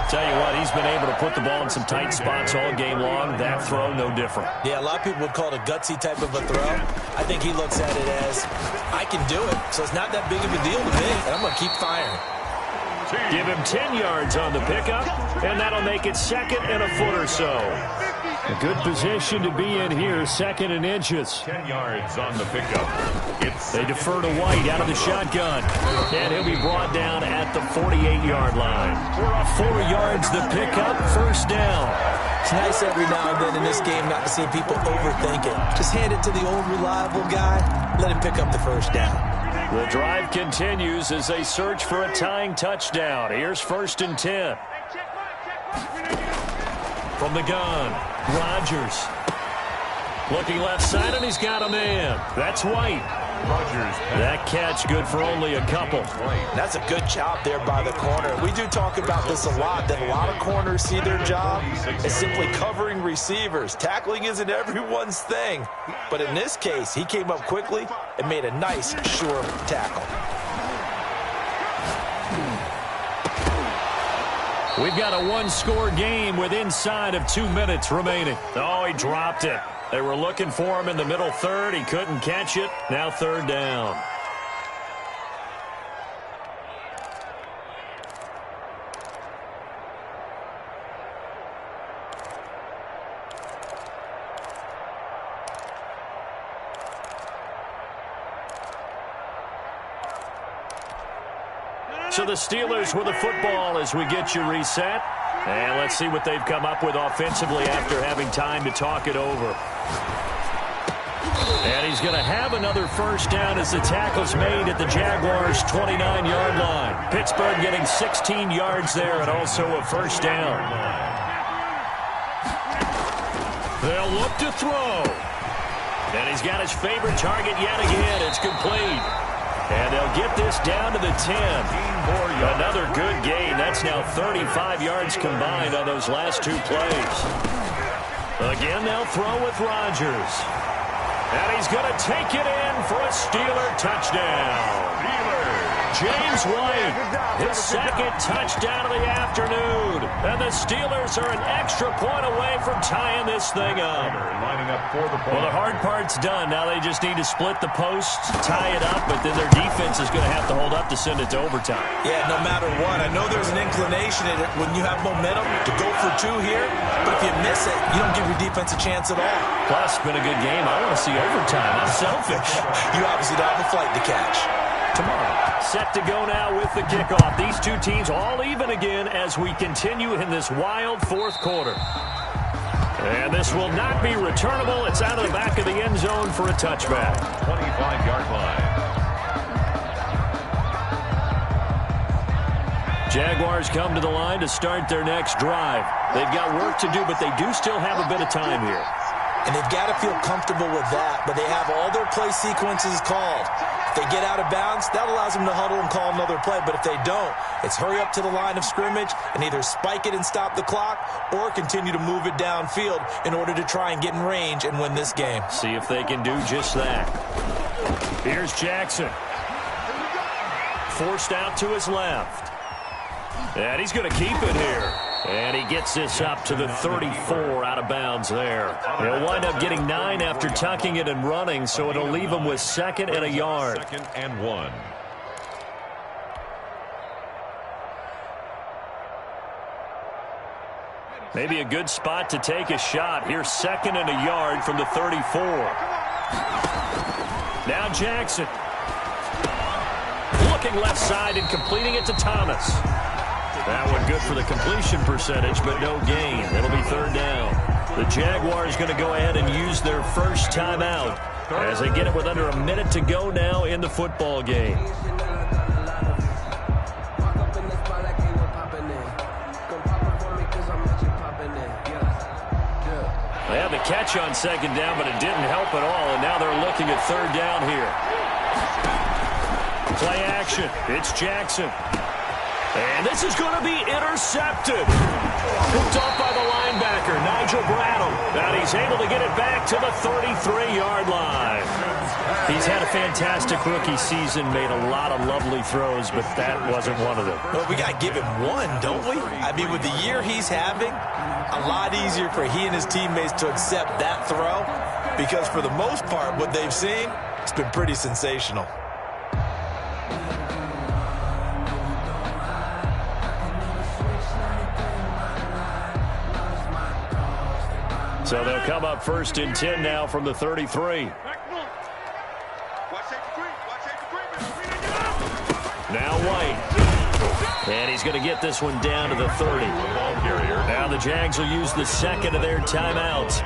Tell you what, he's been able to put the ball in some tight spots all game long. That throw, no different. Yeah, a lot of people would call it a gutsy type of a throw. I think he looks at it as, I can do it, so it's not that big of a deal to me, and I'm going to keep firing. Give him 10 yards on the pickup, and that'll make it 2nd and a foot or so. A good position to be in here, 2nd and inches. 10 yards on the pickup. They defer to White out of the shotgun, and he'll be brought down at the 48-yard line. 4 yards the pickup, 1st down. It's nice every now and then in this game not to see people overthink it. Just hand it to the old reliable guy, let him pick up the 1st down. The drive continues as they search for a tying touchdown. Here's 1st and 10. From the gun, Rodgers. Looking left side, and he's got a man. That's White. Rodgers. That catch good for only a couple. That's a good job there by the corner. We do talk about this a lot, that a lot of corners see their job as simply covering receivers. Tackling isn't everyone's thing. But in this case, he came up quickly and made a nice, sure tackle. We've got a one-score game with inside of 2 minutes remaining. Oh, he dropped it. They were looking for him in the middle third. He couldn't catch it. Now 3rd down. So the Steelers with the football as we get you reset. And let's see what they've come up with offensively after having time to talk it over. And he's going to have another 1st down as the tackle's made at the Jaguars' 29-yard line. Pittsburgh getting 16 yards there and also a 1st down. They'll look to throw. And he's got his favorite target yet again. It's complete. And they'll get this down to the 10. Another good gain. That's now 35 yards combined on those last two plays. Again, they'll throw with Rodgers. And he's going to take it in for a Steeler touchdown. James White, his second touchdown of the afternoon. And the Steelers are an extra point away from tying this thing up. Lining up for the Well, the hard part's done. Now they just need to split the posts, tie it up, but then their defense is going to have to hold up to send it to overtime. Yeah, no matter what. I know there's an inclination in it when you have momentum to go for two here, but if you miss it, you don't give your defense a chance at all. Plus, it's been a good game. I want to see overtime. I'm selfish. You obviously don't have a flight to catch. Tomorrow, set to go now with the kickoff. These two teams all even again as we continue in this wild fourth quarter. And this will not be returnable. It's out of the back of the end zone for a touchback. 25-yard line. Jaguars come to the line to start their next drive. They've got work to do, but they do still have a bit of time here. And they've got to feel comfortable with that, but they have all their play sequences called. If they get out of bounds, that allows them to huddle and call another play. But if they don't, it's hurry up to the line of scrimmage and either spike it and stop the clock or continue to move it downfield in order to try and get in range and win this game. See if they can do just that. Here's Jackson. Forced out to his left. And he's going to keep it here. And he gets this up to the 34 out of bounds there. He'll wind up getting 9 after tucking it and running, so it'll leave him with 2nd and a yard. 2nd and 1. Maybe a good spot to take a shot. Here's 2nd and a yard from the 34. Now Jackson. Looking left side and completing it to Thomas. That one good for the completion percentage, but no gain. It'll be 3rd down. The Jaguars going to go ahead and use their first timeout as they get it with under a minute to go now in the football game. They had the catch on 2nd down, but it didn't help at all, and now they're looking at 3rd down here. Play action. It's Jackson. And this is going to be intercepted. Hooked off by the linebacker, Nigel Bradham. And he's able to get it back to the 33-yard line. He's had a fantastic rookie season, made a lot of lovely throws, but that wasn't one of them. Well, we got to give him one, don't we? I mean, with the year he's having, a lot easier for he and his teammates to accept that throw because for the most part, what they've seen, it's been pretty sensational. So they'll come up 1st and 10 now from the 33. Now White. And he's going to get this one down to the 30. Now the Jags will use the 2nd of their timeouts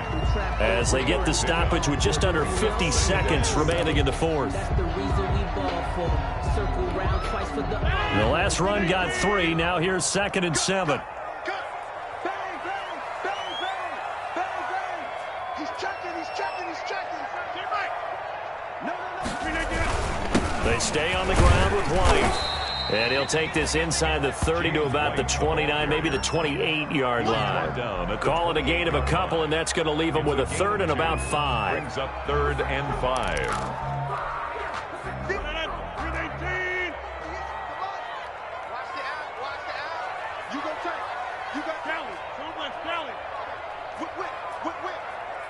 as they get the stoppage with just under 50 seconds remaining in the 4th. The last run got 3. Now here's 2nd and 7. They stay on the ground with White. And he'll take this inside the 30 to about the 29, maybe the 28-yard line. Call it a gain of a couple, and that's going to leave him with a 3rd and about 5. Brings up 3rd and 5. You go take. You got Cali. So much Cali. Whip.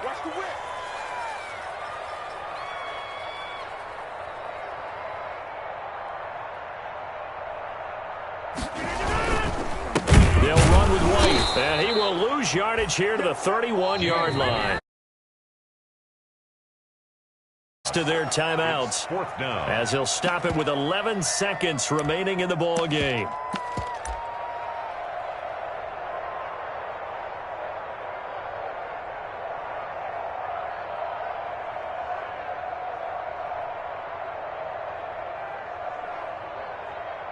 Watch the whip. They'll run with White, and he will lose yardage here to the 31-yard line. To their timeouts 4th down. as he'll stop it with 11 seconds remaining in the ball game.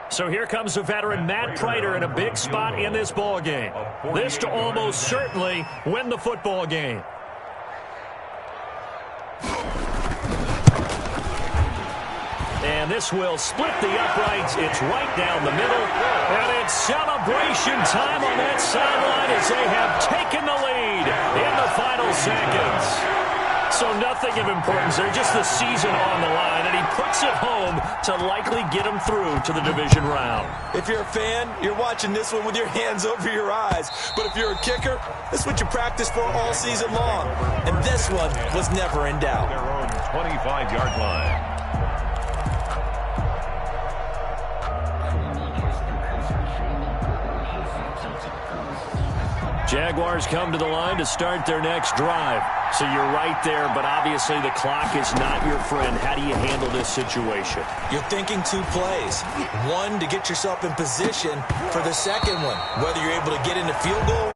So here comes the veteran Matt Prater in a big spot in this ball game. This to almost certainly win the football game. And this will split the uprights. It's right down the middle. And it's celebration time on that sideline as they have taken the lead in the final seconds. So nothing of importance there, just the season on the line, and he puts it home to likely get him through to the division round. If you're a fan, you're watching this one with your hands over your eyes. But if you're a kicker, this is what you practice for all season long. And this one was never in doubt. Their own 25-yard line. Jaguars come to the line to start their next drive. So you're right there, but obviously the clock is not your friend. How do you handle this situation? You're thinking 2 plays. One, to get yourself in position for the second one, whether you're able to get into field goal